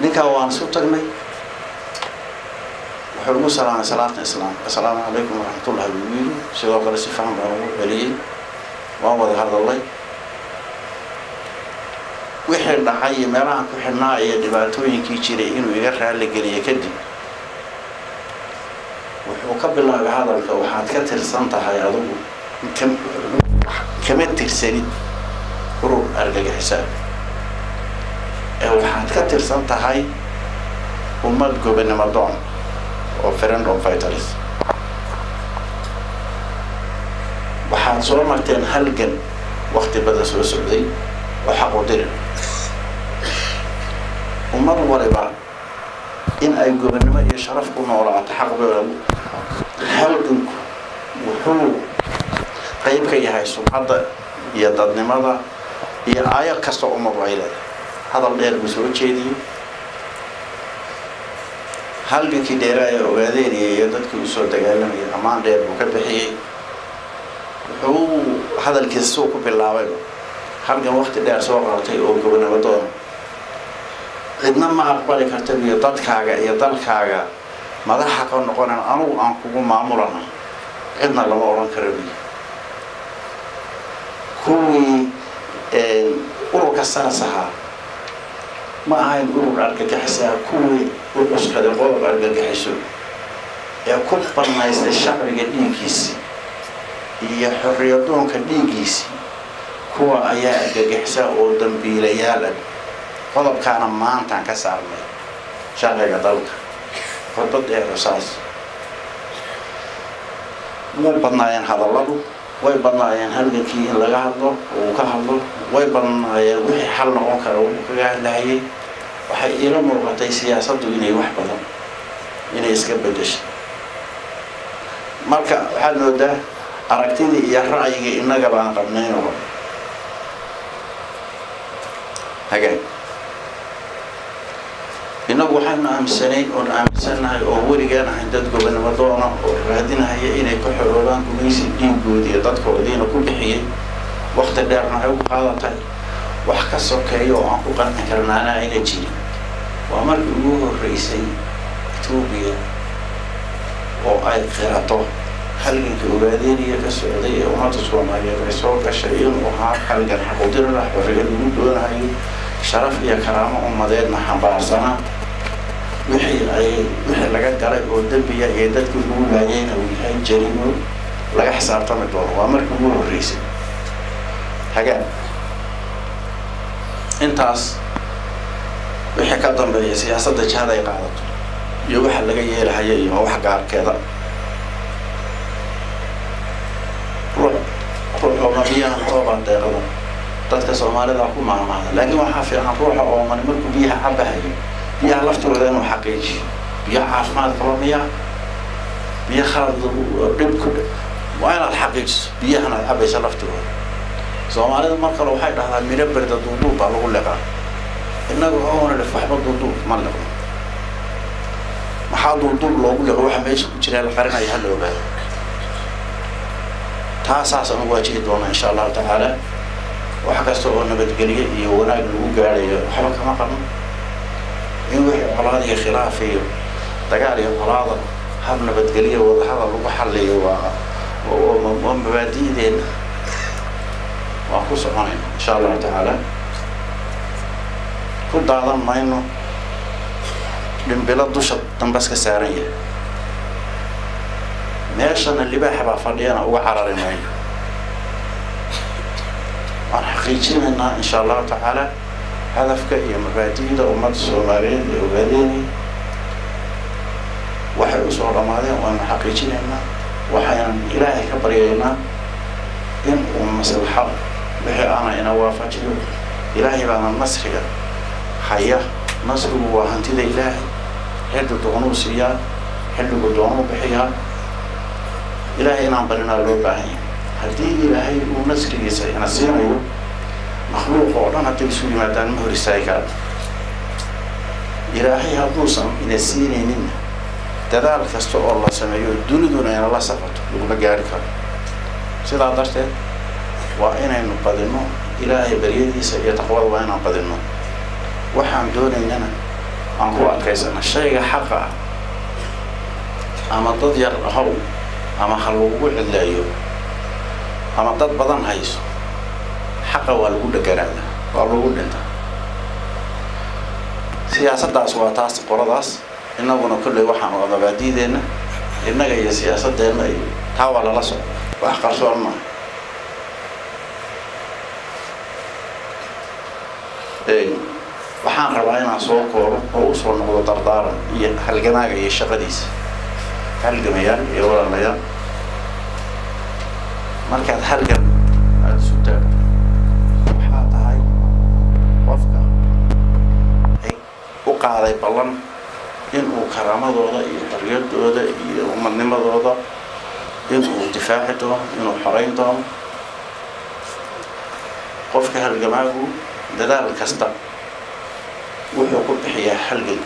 ninka waan soo tagnay wuxuu salaam salaam islaam assalaamu alaykum wa rahmatullahi wa barakatuh sidoo kale si faham baan ugu celiyay waan wada hadalay wixii dhacay meelaha ku xirnaa iyo dhibaatooyinkii jiray inuu iga raali geliyo kadib wuxuu ka bilaabay hadalka waxaad ka tirsan tahay adigu kama tirsanid urur argagixiso waxaad ka tirsan tahay ummad gobonimo doon oo freedom fighters waxaad soo marteen halgan waqti badan soo socday oo xaq u dirin ummad waliba in ay gobonimo iyo sharaf ku noolaato xaq buu halgan wuxuu qayb ka yahay sumcadda iyo dadnimada iyo aayad kasta oo mawayla hadal dheer buu soo jeediyay halgankii dheeraay ogaadeen iyo dadkii u soo dagaalamay amaan dheer buu ka bixiyay wuxuu hadalkiisa soo ku bilaabay halgan waqti dheer soo qaatay oo gobonimo doon cidna ma aqbali karta iyo dadkaaga iyo dalkaaga madaxa ka noqonan anigu aan kugu maamulana cidna lama oran karo kuwii ururka saasaha ma ahayn urur argagixiso kuwii ururskada qodob argagixiso ee ku barnaysay shacbiga dhiiggiisa iyo xorriyadoonka dhiiggiisa kuwa ayaa argagixiso oo dambiilayaal qodobkaana maanta ka saarnay shacbiga dalka qodobad ee rasaas muu badnaayeen hadalladu way badnaayeen halgankii in laga hadlo oo ka hadlo way badnaayeen wixii xal noqon kara uu kaga hadlayay waxay ila muuqatay siyaasaddu inay wax badan inay iska bedesho marka waxaad moodaa aragtidii iyo ra'yiga inaga baan qabnayno hagan inagu waxaan aaminsanahay oo warigaan ahayn dad gobonimo doona oo raadinaya inay ku xoroobaan gumaysi dhiigooda iyo dadkoodiina ku bixiyay waqti dheerna ay u qaadatay wax ka sokeeyo oo aan ku qancin karnaana ayna jirin waa markii ugu horreysay Itoobiya oo ay qirato halgankii ogaadeenaya ka socday ee ummadda Soomaaliyeed ay soo gashay inuu ahaa halgan xaq u dir ah xorriyad lagu doonayo sharaf iyo karaamo ummadeedna xambaarsana wixii laga galay oo dambiya iyo dadkii ugu laayeen oo yahay jarimo laga xisaabtami doono waa markii ugu horreysay hagaan intaas wixii ka dambeeyay siyaasadda jihada ay qaadato iyo waxa laga yeelahay iyo wax gaarkeeda ruuxa mabiyaha tooban deeqada dadka Soomaalida ku maamulada laakiin waxa fiican ruuxa oo markuu biyaha cabahayo biyaha laftooda inuu xaqiijiyo biyaha caafimaad qaba biyaha khalad dhibku waa inaad xaqiijiso biyahana cabaysa laftooda Soomaalida marka waxay dhahdaan miro barda duuduub baa lagu leeqaa inagu oo la fahmo duuduub ma leeqo maxaa duuduub loogu leeqo waxa meesha ku jira la qarinayo hal ogaado taasaas aan waajihi doona insha Allah ta'ala waxa kasta oo nabadgeliye iyo wanaag lagu gaarayo waxa kama qabno in wixii qolaad iyo khilaaf iyo dagaal iyo qolaad hab nabadgeliye wada hadal lagu xalliyo waa mabaadi'deen waa ku soconay insha Allah ta'ala ku daadan mayno dhimbila dusha dambaska saaran yahay meeshana libaaxa baa fadhiyana uga cararinay aan xaqiijinayna insha Allah ta'ala hadafka iyo mabaadi'da ummadda Soomaaliyeed ee ogaadeen waxay u soo dhamaadeen waan xaqiijinayna waxaan Ilaahay ka baryaynaa in uu maslaxa wixii ana ina waafajiyo Ilaahay baa nasriga haya nasrigu waa hantida Ilaahay heedu doonu siiya xilligu doonu bixiya Ilaahay inaan barina loo baahan yahay hadii Ilaahay uu nasrigiisa ina siinayo مخلوق ودنا تلسوي مادان مهر سايكا إلهي هبوسا إن السينين تدار كستو الله سمعيه دون أن الله سفرت لقول جارك سيدا درت وإن نقدمه إلهي بريدي سيتقوى وإن نقدمه وحن دون إننا aan ku adkaysana shayga xaqa ama dad yar ahow ama ha lagu cidleeyo ama dad badan hayso xaqa waa lagu dhagaraada waa lagu dhintaa siyaasaddaas waa taas qoladaas innaguna kulley waxaan wada baadiideena innaga iyo siyaasaddeena iyo taa waa lala socdo wax qarsoon maaha waxaan rabaa inaan soo koobo oo u soo noqdo dardaaran iyo halgamaaga iyo shaqadiisa halgamayaan iyo walaalayaal markaad halgan aada isu taagto waxaa tahay qofka ay u qaaday ballan inuu karaamadooda iyo xorriyadooda iyo umadnimadooda inuu difaaci doono inuu xorayn doono qofka halgamaagu dadaal kasta wuxuu ku bixiyaa halgan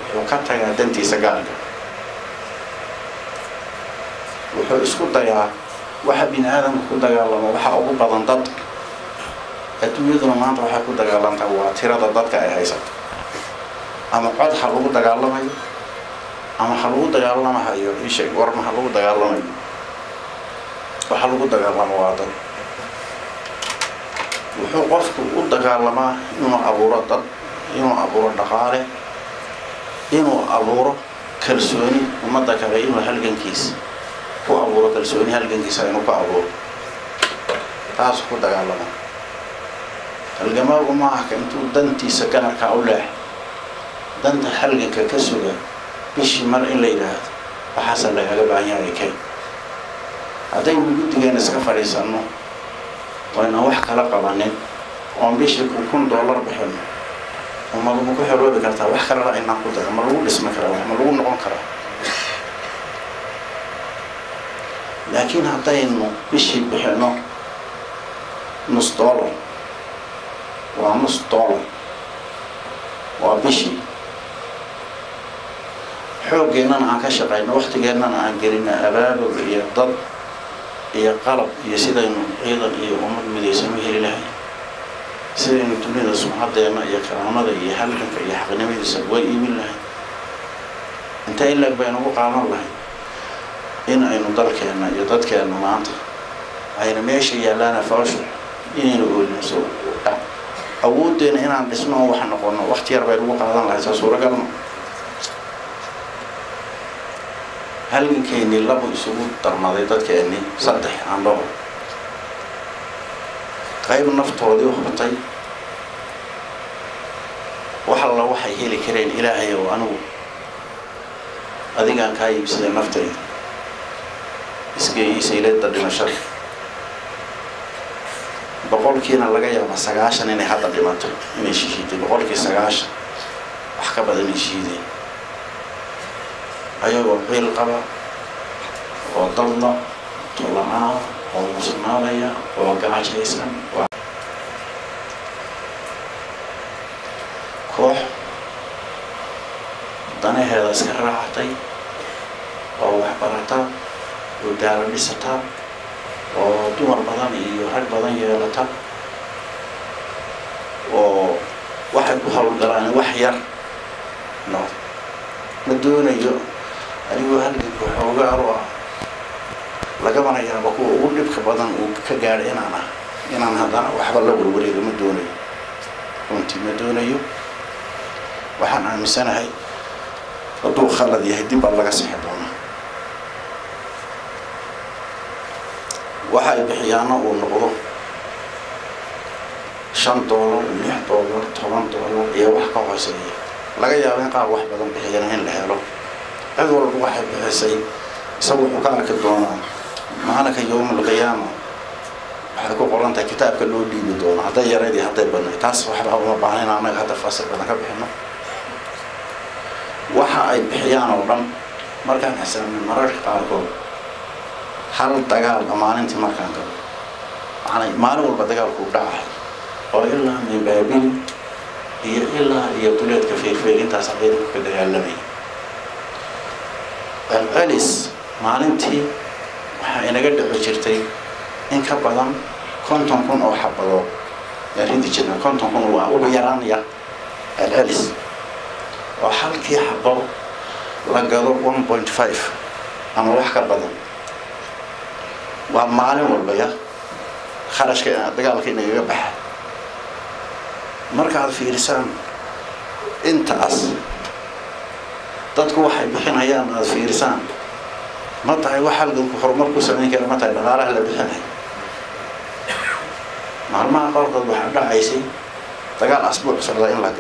wuxuu ka tagaa dantiisa gaarka wuxuu isku dayaa waxa bini aadamku ku dagaalamo waxa ugu badan dad adduunyaduna maanta waxay ku dagaalantaa waa tirada dadka ay haysato ama cod ha lagu dagaalamayo ama ha lagu dagaalamayo isheeg war ma ha lagu dagaalamayo waxa lagu dagaalamo waa dad wuxuu qofku u dagaalamaa inuu abuuro dad inuu abuuro dhaqaale inuu abuuro kalsooni ummadda kale inuu halgankiisa ku abuuro kalsooni halgankiisa inuu ku abuuro taas ku dagaalama halgamaagu maaha ka intuu dantiisa gaarka u leex danta halganka ka suga bishii mar in la yidhaahdo waxaase lagaga baahan yahay kay haddaynu guddigeena iska fadhiisanno wayna wax kala qabanin oon bishii $1,000 bixino uma lagu ku xoroobi kartaa wax kalena inaan ku daro ma lagu dhismi karaa wax ma lagu noqon karaa laakiin haddaynu bishii bixino $1 waa $1 waa bishii xooggeenana aan ka shaqayno waqtigeennana aan gelina abaabul iyo dad iyo qalab iyo sidaynu ciidan iyo ummad midaysan u heli lahay sidaynu dunida sumcadeena iyo karaamada iyo halganka iyo xaqnimadiisa way iibin lahay inta ilaag baynu ugu qaadan lahay in aynu dalkeena iyo dadkeena maanta ayna meesha yaalaan faasho inaynu oolnayso awooddeena inaan dhisno wax noqono waqti yar baynu ugu qaadan lahay saa suuragal ma halgankeeni labo isugu darmaday dadkeeni 3 aan loo qayb naftoodii hurtay waxa la waxay heli kareen ilaahay oo anigu adigaan ka iibsaday naftayda iskay leeda dhimashada boqolkiina laga yaabo 90 inay hadda dhimato inay shihiiday boqolkii 90 wax ka badan inay shihiideen ayagoo qiil qaba oo dalna tolana oo musnaalaya oo gaajaysan koox danaheeda iska raacatay oo wax barata oo daara dhisata oo dumar badan iyo rag badan yeelata oo waxay ku hawlgalaan wax yar no ma doonayo anigoo halganku xoogaa u ah lagama yaabo kuwa ugu dhibka badan uu ka gaadhay inaan haddana waxba la warwareego ma doonayo runtii ma doonayo waxaan aaminsanahay hadduu khalad yahay dib baa laga sixi doonaa waxa ay bixiyaana uu noqdo $5 $6 $10 iyo wax ka hooseeya laga yaabo in qaar wax badan bixiyana in la helo cid walba waxay bixisay isagu wuxuu ka arki doonaa maalinka yawmul qiyaama waxay ku qoran tahay kitaabka loo dhiibi doono hadday yareed iyo hadday badnayd taas waxba uma baahnayn annaga hadda faasir badan ka bixino waxa ay bixiyaan oo dhan markaan xisaabin mararka qaarkood hal dagaal maalintii markaan galo maalin walba dagaalku dhacay oo ilaa min baabil iyo ilaa iyo duleedka feerfeerintaas ciidanku ka dagaalamay الأليس maalintii waxa inaga dhaco jirtay in ka badan 50,000 oo xabado yaridi jirna 50,000 waa ugu yaraanaya الأليس وحالكي حبو لقالوا 1.5 أما وحكا بدن ومعلم والبيا خرج دقالك إنه يبح مركز في رسام أنت أصل تدكو واحد بحين أيام في رسام مطعي وحلق حرمركو سمين كلا مطعي لغاله اللي بحينه مع قرض الواحد عايسي دقال أسبوع سردين لقال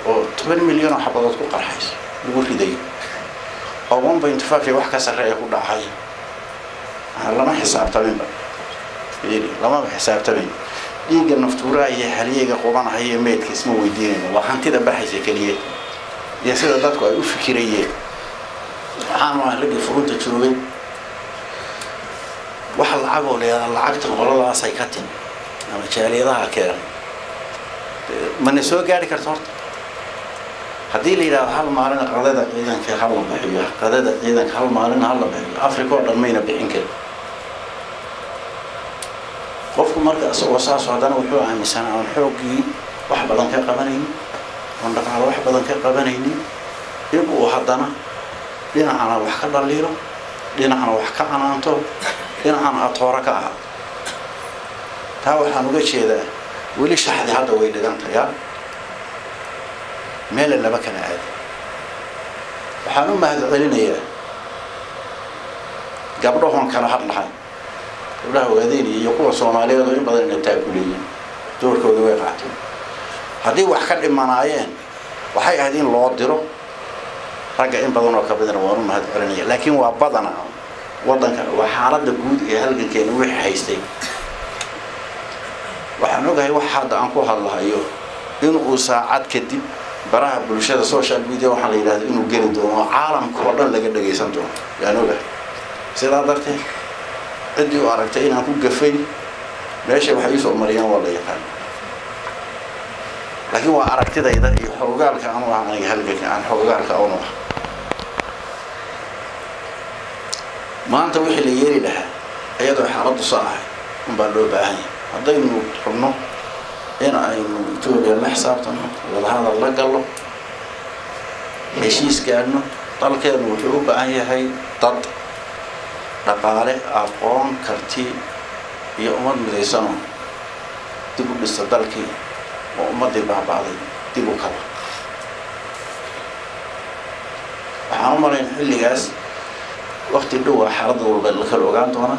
و 8 مليون حبضتكو قرحيس يقول في دي أو 1.5 في وحكا سرية كل حاجة لما حساب تمين بقى لما بحساب تمين ديجا النفتورة هي حالية قرآن هي ميت اسمه ويدين وحنتي ده بحث كليه يا سيدة داتكو أي فكرية عامة لقي فروض تشوفين واحد لعبوا لي لعبت الغلط سايكاتين أنا شالي ذا كذا من السوق قاعد كرتون هدي لي لا حال مالنا قدادة إذا كحال بحية قدادة إذا كحال مالنا حال بحية أفريقيا لمينا بحنك قفكم مركز وساس وعدنا وحوق عن سنة والحوقي واحد بدن كقبنين ونرجع على واحد بدن كقبنين يبقوا حدنا لنا أنا وحكي الليلة لنا أنا وحكي أنا أنتو لنا أنا أطورك تاو حنوجي شيء ده وليش أحد هذا ويلي ده أنت يا ميل اللي بكنا عادي وحنو ما هذا علينا إياه قبلهم كانوا حد لحين قبله وهذين يقول الصومالية ضرين بدل التأكلين دور كودوا يقعدون هذي وحكي لما نعين وحي هذين الله درو رجع إن بدنا وكبدنا وارم هذا علينا لكن وبدنا وضن وحارد جود هل كان وح حيستي وحنوجه واحد عنكو الله أيوه إنه ساعات كدي براه بالشدة السوشيال ميديا وحنا يلاقي إنه جريد وعالم كورن لقد جيسانتون يعني وجه سيدا درتي عندي وعرفتي إن أكون قفي ماشي وحيس مريان ولا يقال لكن وعرفتي ده إذا يحوجالك أنا عن يهلك عن حوجالك أو نوع ما أنت وحي اللي يري لها أيضا حرض صاحي مبلو بعين هذا إنه تحنه هنا إنه تقول يا محسابتنا ولا هذا الله قال له هشيس كأنه طال كأنه وحوب بعين هاي ضد dhaqaale aqoon karti iyo umad midaysan dib u dhista dalkii oo ummadii baabaaday dib u kala waxaan u marayn xilligaas waqti dhow xaalad walba la kala ogaan doona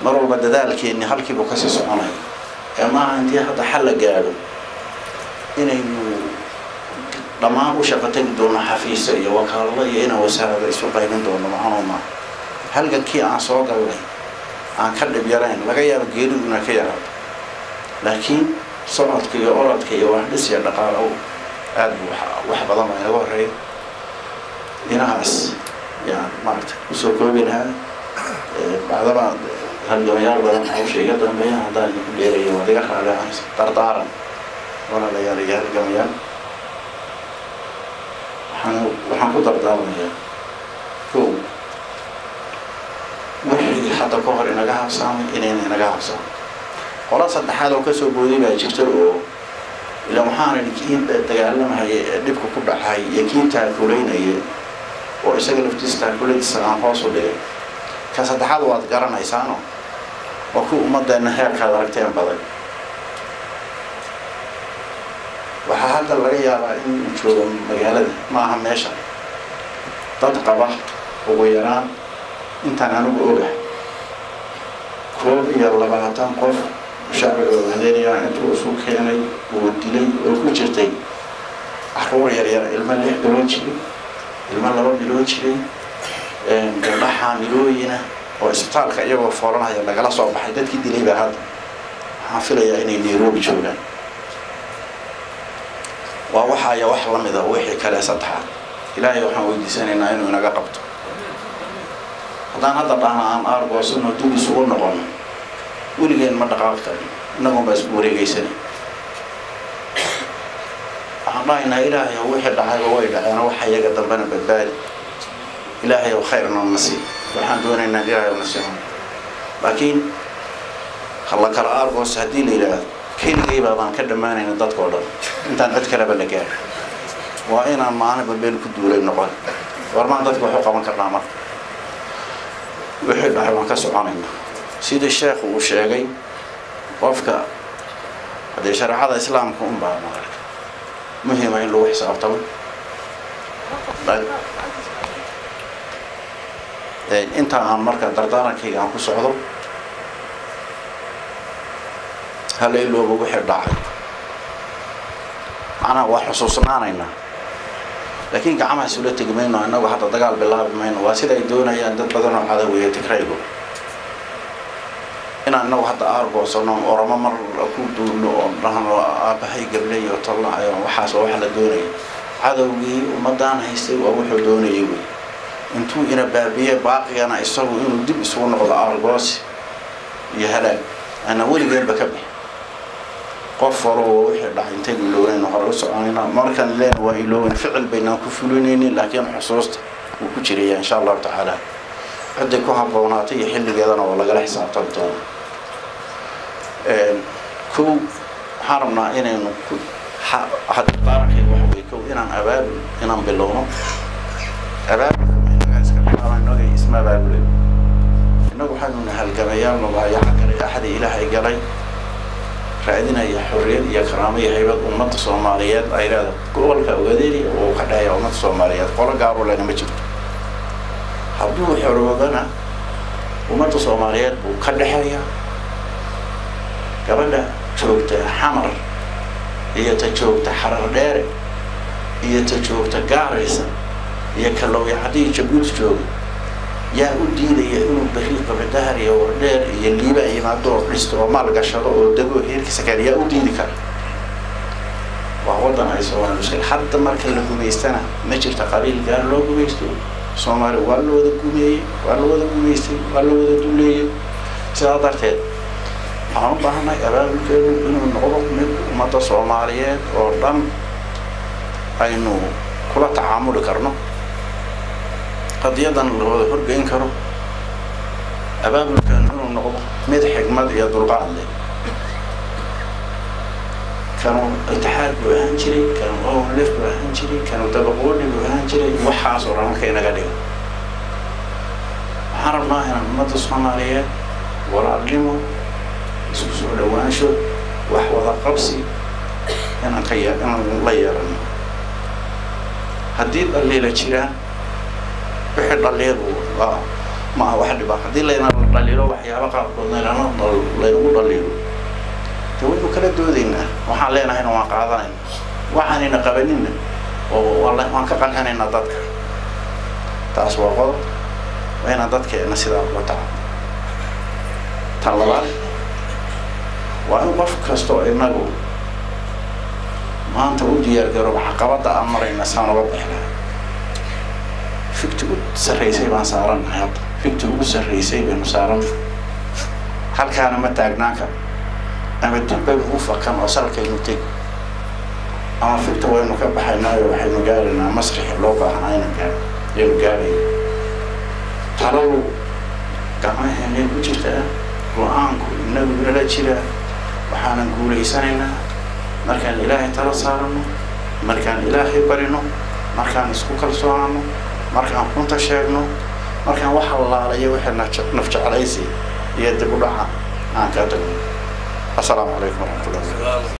mar walba dadaalkeeni halkiiba ka sii soconay ama intii hadda xal la gaaro inaynu dhammaan u shaqayn doono xafiis iyo wakaalada iyo in wasaarada isu qaybin doono macluuma halka kii aan soo galnay aan ka dhib yarayn laga yaabo geeriduna ka yaraado laakiin socodka iyo orodka iyo wax dhis iyo dhaqaale aad wax badan oo inaga horeeyo inaas yani maarta soo koobinaha baadaba hal yar badan oo sheegay dambeeya hadaan ku dheereeyo wadiga xaaladda dardaaran wala la yaar gamayaan waxaan ku dardaarmayaa koow wixii hadda ka hor inaga habsaamay inayna inaga habsaamin qola saddexaad oo ka soo booday baa jirta oo ilaa waxaan idin dagaalamay dhibku ku dhacay iyo kiinta kuleynay oo isaga laftiisa kuleynaysa aan hoos u dhigay ka saddexaad waad garanaysaan oo ku ummadana heerka aragteen badan waxa hadda laga yaabaa in uu joogo magaalada maaha meesha dad qaba ugu yaraan intaan anigu ogahay koob iyo 20 qof shacbiga wadaniga intuu soo keenay oo dilay oo ku jirtay carruur yar yar ilmo 6 bilood jiray ilmo 2 bilood jiray gabdhaha xaamilooyina oo isbitaalka iyagoo fooranaya lagala soo baxay dadkii dilay baa hadda waxaan filayaa inay Nairobi joogaan waa waxa wax la mid ah wixii kale saddexaad ilaahay waxaan weydiisanaynaa inuu inaga qabto hadaan hadda aan argoosno dib isugu noqon weligeed ma dhaqaaqta inagu bas wareegaysan waxaan ilaahay wixii dhacay way dhaceen waxa iyaga dambana badbaadi ilaahay oo khayrna nasiib waxaan doonaynaa ilaahay nasiib laakiin khalla kala argoos hadii la yiraahdo keligay baan ka dhamaanayna dadka oo dhan intaan cid kale ba la gaar وأنا معنا ببين كدولة النقل ورمان ضد وحق من كرنامر وحد حيوان كسر عننا سيد الشيخ والشيخي وفكا هذا شرح هذا إسلام كون بعد مهم إن لو حساب طبعا أنت عن مركز دردارك هي عن كل صعود هل يلو بوحد ضاعي أنا وحصوصنا علينا لكن كعمل سؤال تجمعنا أنه حتى تقال بالله بمين واسيد يدونا يندب بدنا هذا ويتكريبه إن أنه حتى أربع سنين ورما مر أكون نحن أبهي قبلي وطلع وحاس وحلا دوني هذا ومدان هيستوي ووحد دوني يوي انتو إنا بابية باقي أنا يسوي إنه دب يسوون على أرباس يهلا أنا ولي جنب بكبي قفروا وحد راح ينتهي لون وخلاص أنا مركن لين وإلون فعل بيننا كفلونين لكن حصوصت وكشرية إن شاء الله تعالى عندك هبوناتي يحل جدنا ولا جل حساب تبتون كو حرمنا إنه حد طارق الوحوي كو إن أباب إن بلونه أباب إنه اسمه بابل إنه حنون هالجميع الله يحكي أحد إلهي قلي رأينا يا حرية يا كرامة يا هيبة أمة الصوماليات أيراد كل كأوديري وكذا يا أمة الصوماليات قال قارو لنا مجد حبوا حروبنا أمة الصوماليات وكذا حيا قبل شوكت حمر هي تشوكت حرر داري هي تشوكت قارسة هي كلو يعدي جبوت شوك يا أودي يا إنه بريق بدهر يا وردير يلي بقى ينادور رستو ما لقى شرط ودقوا هيك سكر يا أودي ذكر وعوضنا يسوون المشكلة حتى مركز لكم يستنا مجر تقارير قال لكم يستو سومر والله وده كومي والله وده كوميستي والله وده دولية سأقدر تاد حنا بحنا أبغى نقول إنه نقول من أمة الصوماليات وردم إنه كل تعامل كرنا قد يدن الهرب ينكروا أباب كانوا نقول مد حكمة يدل عليه كانوا اتحاد بهانجري كانوا أول لف بهانجري كانوا تبغوني بهانجري وحاصر عن كينا قديم حرمنا هنا مد الصومالية ورعلموا سوسو لوانشو وحوض قبسي هنا كيا هنا الله يرني هديد الليلة شيران بحد الليل ما واحد بقى هدي لنا الليل وحيا بقى قلنا لنا الليل الليل توينو كلا دودينا وحالينا هنا واقعنا وحنينا قبلنا والله ما كان هنا ضدك تاسوا قط وهنا ضدك أنا سيدا وتع تلوال وأنا بفكر إنه ما أنت ودي يرجع حقبة أمرين سان وبحلا فكتو سريسي بان سارن حياة فكتو سريسي بان سارن هل كان متاجناك أنا بدي بوفا كان وصل كينوتي أما فكتو وين مكبحنا وحين قالنا مسرح اللوبة عين كان يلقاري ترى كمان هني وجدت وأنكو النبي ولا تشيله وحنا نقول إنساننا مركان الإلهي ترى صارنا مركان الإلهي برينه مركان سكوكل صارنا مركان كنت شايفنا مركان وح الله عليه وحنا نفجع عليه يدبوا لها عن كاتب السلام عليكم ورحمة الله وبركاته.